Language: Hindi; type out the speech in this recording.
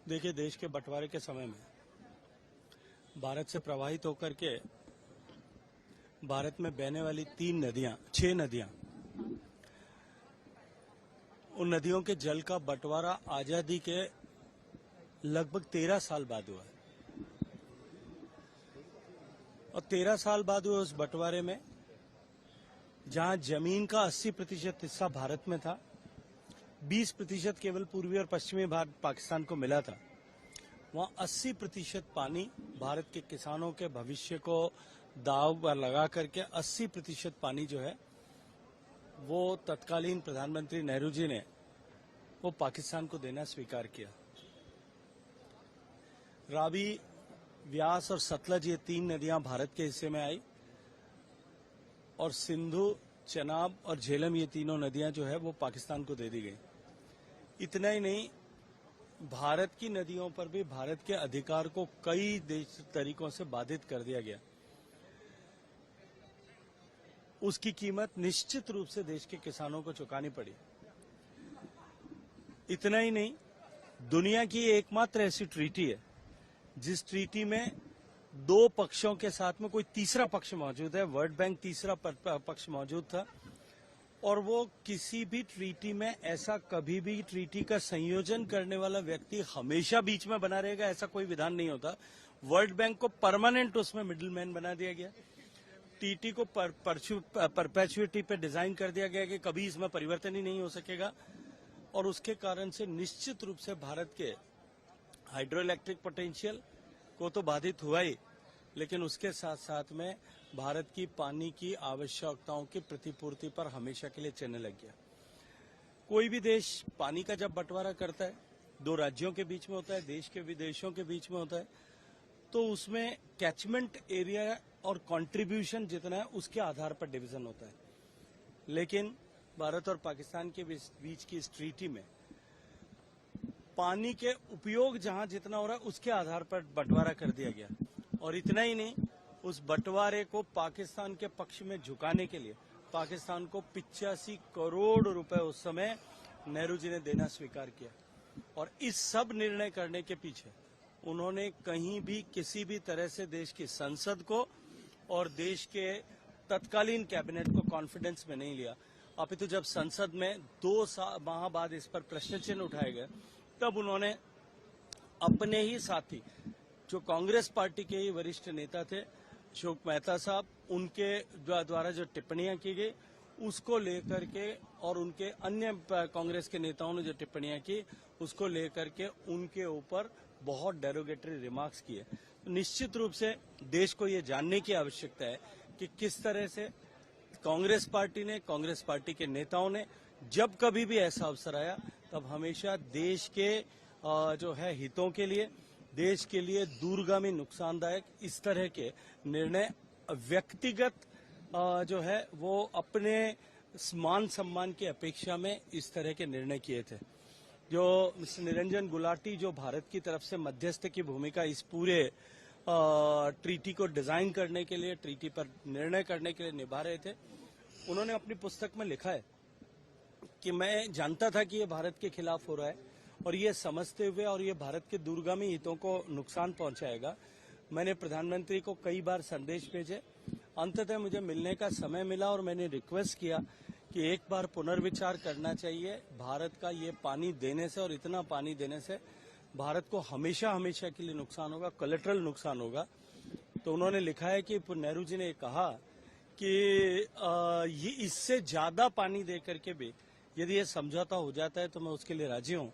देखिए, देश के बंटवारे के समय में भारत से प्रवाहित होकर के भारत में बहने वाली 6 नदियां, उन नदियों के जल का बंटवारा आजादी के लगभग 13 साल बाद हुआ है। और 13 साल बाद हुए उस बंटवारे में जहां जमीन का 80% हिस्सा भारत में था, 20% केवल पूर्वी और पश्चिमी भारत पाकिस्तान को मिला था, वहां 80% पानी भारत के किसानों के भविष्य को दांव पर लगा करके 80% पानी जो है वो तत्कालीन प्रधानमंत्री नेहरू जी ने वो पाकिस्तान को देना स्वीकार किया। रावी, व्यास और सतलज ये 3 नदियां भारत के हिस्से में आई और सिंधु, चेनाब और झेलम ये तीनों नदियां जो है वो पाकिस्तान को दे दी गई। इतना ही नहीं, भारत की नदियों पर भी भारत के अधिकार को कई तरीकों से बाधित कर दिया गया। उसकी कीमत निश्चित रूप से देश के किसानों को चुकानी पड़ी। इतना ही नहीं, दुनिया की एकमात्र ऐसी ट्रीटी है जिस ट्रीटी में 2 पक्षों के साथ में कोई तीसरा पक्ष मौजूद है। वर्ल्ड बैंक तीसरा पक्ष मौजूद था और वो किसी भी ट्रीटी में ऐसा कभी भी ट्रीटी का संयोजन करने वाला व्यक्ति हमेशा बीच में बना रहेगा, ऐसा कोई विधान नहीं होता। वर्ल्ड बैंक को परमानेंट उसमें मिडिलमैन बना दिया गया। टीटी को परपेचुइटी पे डिजाइन कर दिया गया कि कभी इसमें परिवर्तन ही नहीं हो सकेगा और उसके कारण से निश्चित रूप से भारत के हाइड्रो इलेक्ट्रिक पोटेंशियल को तो बाधित हुआ ही, लेकिन उसके साथ साथ में भारत की पानी की आवश्यकताओं की प्रतिपूर्ति पर हमेशा के लिए चलने लग गया। कोई भी देश पानी का जब बंटवारा करता है, 2 राज्यों के बीच में होता है, देश के विदेशों के बीच में होता है, तो उसमें कैचमेंट एरिया और कंट्रीब्यूशन जितना है उसके आधार पर डिवीजन होता है। लेकिन भारत और पाकिस्तान के बीच की इस ट्रीटी में पानी के उपयोग जहां जितना हो रहा है उसके आधार पर बंटवारा कर दिया गया। और इतना ही नहीं, उस बंटवारे को पाकिस्तान के पक्ष में झुकाने के लिए पाकिस्तान को 85 करोड़ रुपए उस समय नेहरू जी ने देना स्वीकार किया। और इस सब निर्णय करने के पीछे उन्होंने कहीं भी किसी भी तरह से देश की संसद को और देश के तत्कालीन कैबिनेट को कॉन्फिडेंस में नहीं लिया। अपितु जब संसद में 2 माह बाद इस पर प्रश्न चिन्ह उठाए गए, तब उन्होंने अपने ही साथी जो कांग्रेस पार्टी के ही वरिष्ठ नेता थे, अशोक मेहता साहब, उनके द्वारा जो टिप्पणियां की गई उसको लेकर के और उनके अन्य कांग्रेस के नेताओं ने जो टिप्पणियां की उसको लेकर के उनके ऊपर बहुत डेरोगेटरी रिमार्क्स किए। तो निश्चित रूप से देश को ये जानने की आवश्यकता है कि किस तरह से कांग्रेस पार्टी ने, कांग्रेस पार्टी के नेताओं ने जब कभी भी ऐसा अवसर आया तब हमेशा देश के जो है हितों के लिए, देश के लिए दूरगामी नुकसानदायक इस तरह के निर्णय व्यक्तिगत जो है वो अपने मान सम्मान की अपेक्षा में इस तरह के निर्णय किए थे। जो मिस्टर निरंजन गुलाटी जो भारत की तरफ से मध्यस्थ की भूमिका इस पूरे ट्रीटी को डिजाइन करने के लिए, ट्रीटी पर निर्णय करने के लिए निभा रहे थे, उन्होंने अपनी पुस्तक में लिखा है कि मैं जानता था कि ये भारत के खिलाफ हो रहा है और ये समझते हुए और ये भारत के दूरगामी हितों को नुकसान पहुंचाएगा, मैंने प्रधानमंत्री को कई बार संदेश भेजे। अंततः मुझे मिलने का समय मिला और मैंने रिक्वेस्ट किया कि एक बार पुनर्विचार करना चाहिए। भारत का ये पानी देने से और इतना पानी देने से भारत को हमेशा हमेशा के लिए नुकसान होगा, कोलैटरल नुकसान होगा। तो उन्होंने लिखा है कि नेहरू जी ने कहा कि ये इससे ज्यादा पानी दे करके भी यदि ये समझौता हो जाता है तो मैं उसके लिए राजी हूं,